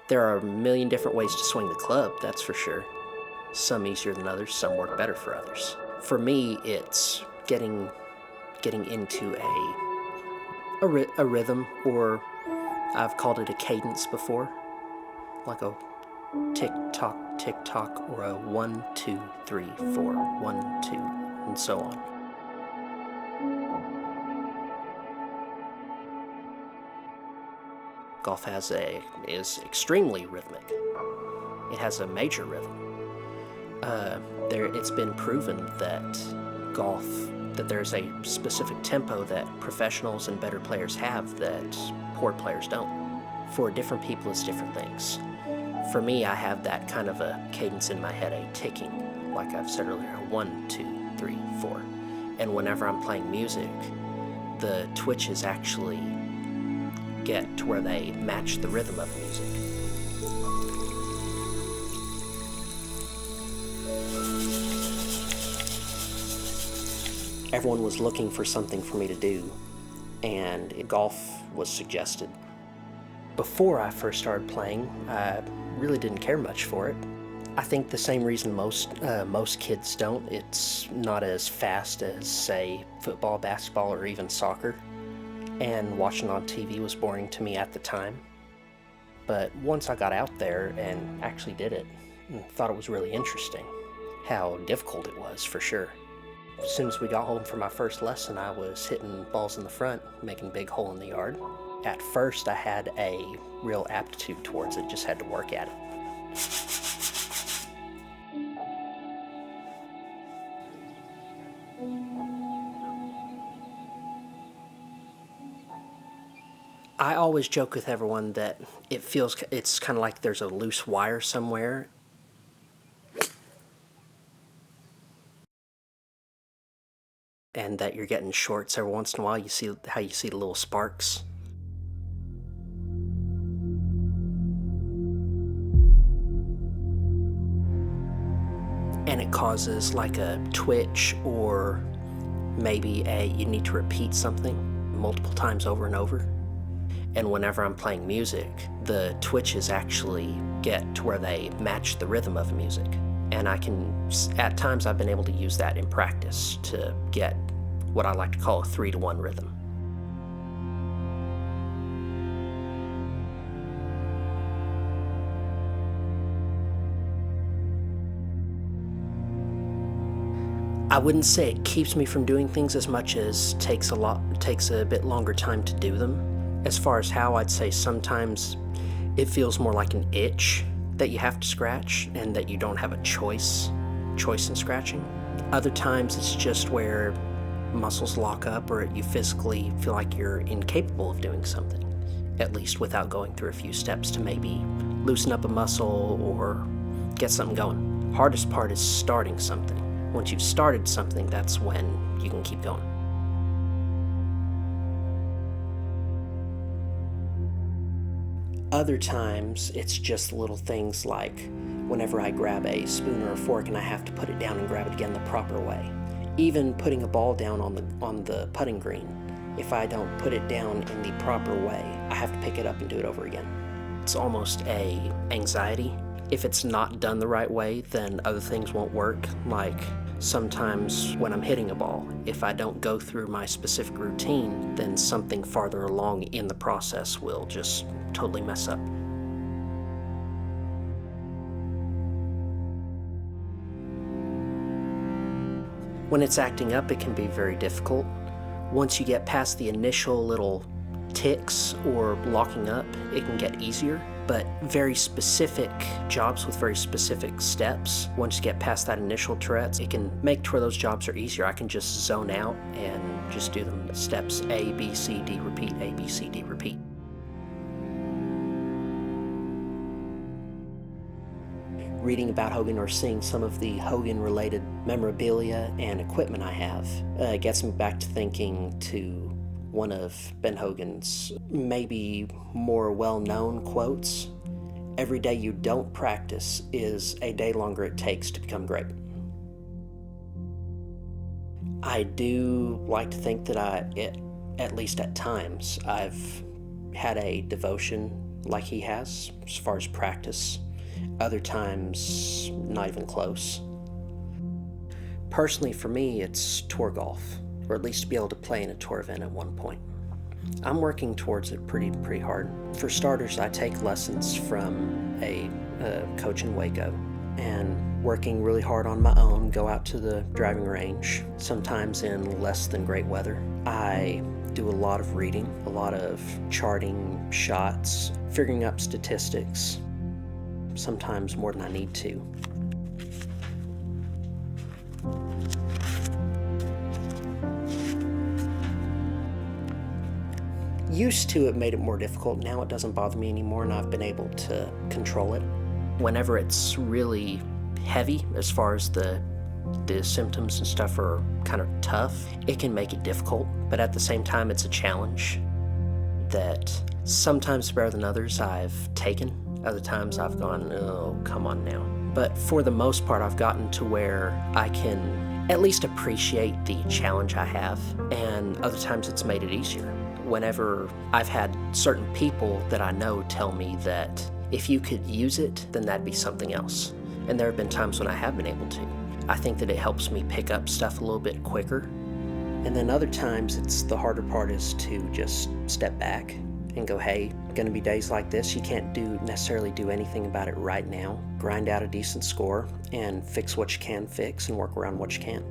There are a million different ways to swing the club, that's for sure. Some easier than others, some work better for others. For me, it's getting into a rhythm, or I've called it a cadence before, like a tick tock, or a 1, 2, 3, 4, 1, 2, and so on. Golf is extremely rhythmic. It has a major rhythm. It's been proven that there's a specific tempo that professionals and better players have that poor players don't. For different people, it's different things. For me, I have that kind of a cadence in my head, a ticking, like I've said earlier, 1, 2, 3, 4. And whenever I'm playing music, the twitches actually get to where they match the rhythm of music. Everyone was looking for something for me to do, and golf was suggested. Before I first started playing, I really didn't care much for it. I think the same reason most kids don't. It's not as fast as, say, football, basketball, or even soccer. And watching on TV was boring to me at the time. But once I got out there and actually did it, I thought it was really interesting. How difficult it was, for sure. As soon as we got home from my first lesson, I was hitting balls in the front, making a big hole in the yard. At first, I had a real aptitude towards it, just had to work at it. I always joke with everyone that it's kind of like there's a loose wire somewhere. And that you're getting shorts every once in a while. You see how you see the little sparks. And it causes like a twitch, or maybe you need to repeat something multiple times over and over. And whenever I'm playing music, the twitches actually get to where they match the rhythm of the music. And at times I've been able to use that in practice to get what I like to call a 3-to-1 rhythm. I wouldn't say it keeps me from doing things as much as takes a bit longer time to do them. As far as how, I'd say sometimes it feels more like an itch that you have to scratch and that you don't have a choice in scratching. Other times it's just where muscles lock up, or you physically feel like you're incapable of doing something, at least without going through a few steps to maybe loosen up a muscle or get something going. Hardest part is starting something. Once you've started something, that's when you can keep going. Other times, it's just little things like whenever I grab a spoon or a fork and I have to put it down and grab it again the proper way. Even putting a ball down on the putting green, if I don't put it down in the proper way, I have to pick it up and do it over again. It's almost a anxiety. If it's not done the right way, then other things won't work. Like sometimes when I'm hitting a ball, if I don't go through my specific routine, then something farther along in the process will just totally mess up. When it's acting up, it can be very difficult. Once you get past the initial little ticks or locking up, it can get easier. but very specific jobs with very specific steps. Once you get past that initial Tourette's, it can make to where those jobs are easier. I can just zone out and just do them steps A, B, C, D, repeat, A, B, C, D, repeat. Reading about Hogan or seeing some of the Hogan-related memorabilia and equipment I have gets me back to thinking to one of Ben Hogan's maybe more well-known quotes. "Every day you don't practice is a day longer it takes to become great." I do like to think that at least at times, I've had a devotion like he has as far as practice. Other times, not even close. Personally, for me, it's tour golf, or at least to be able to play in a tour event at one point. I'm working towards it pretty hard. For starters, I take lessons from a coach in Waco, and working really hard on my own, go out to the driving range, sometimes in less than great weather. I do a lot of reading, a lot of charting shots, figuring up statistics, sometimes more than I need to. Used to it made it more difficult. Now it doesn't bother me anymore, and I've been able to control it. Whenever it's really heavy, as far as the symptoms and stuff are kind of tough, it can make it difficult, but at the same time it's a challenge that sometimes better than others I've taken. Other times I've gone, oh, come on now. But for the most part, I've gotten to where I can at least appreciate the challenge I have, and other times it's made it easier. Whenever I've had certain people that I know tell me that if you could use it, then that'd be something else. And there have been times when I have been able to. I think that it helps me pick up stuff a little bit quicker. And then other times, the harder part is to just step back and go, hey, gonna be days like this. You can't necessarily do anything about it right now. Grind out a decent score and fix what you can fix and work around what you can't.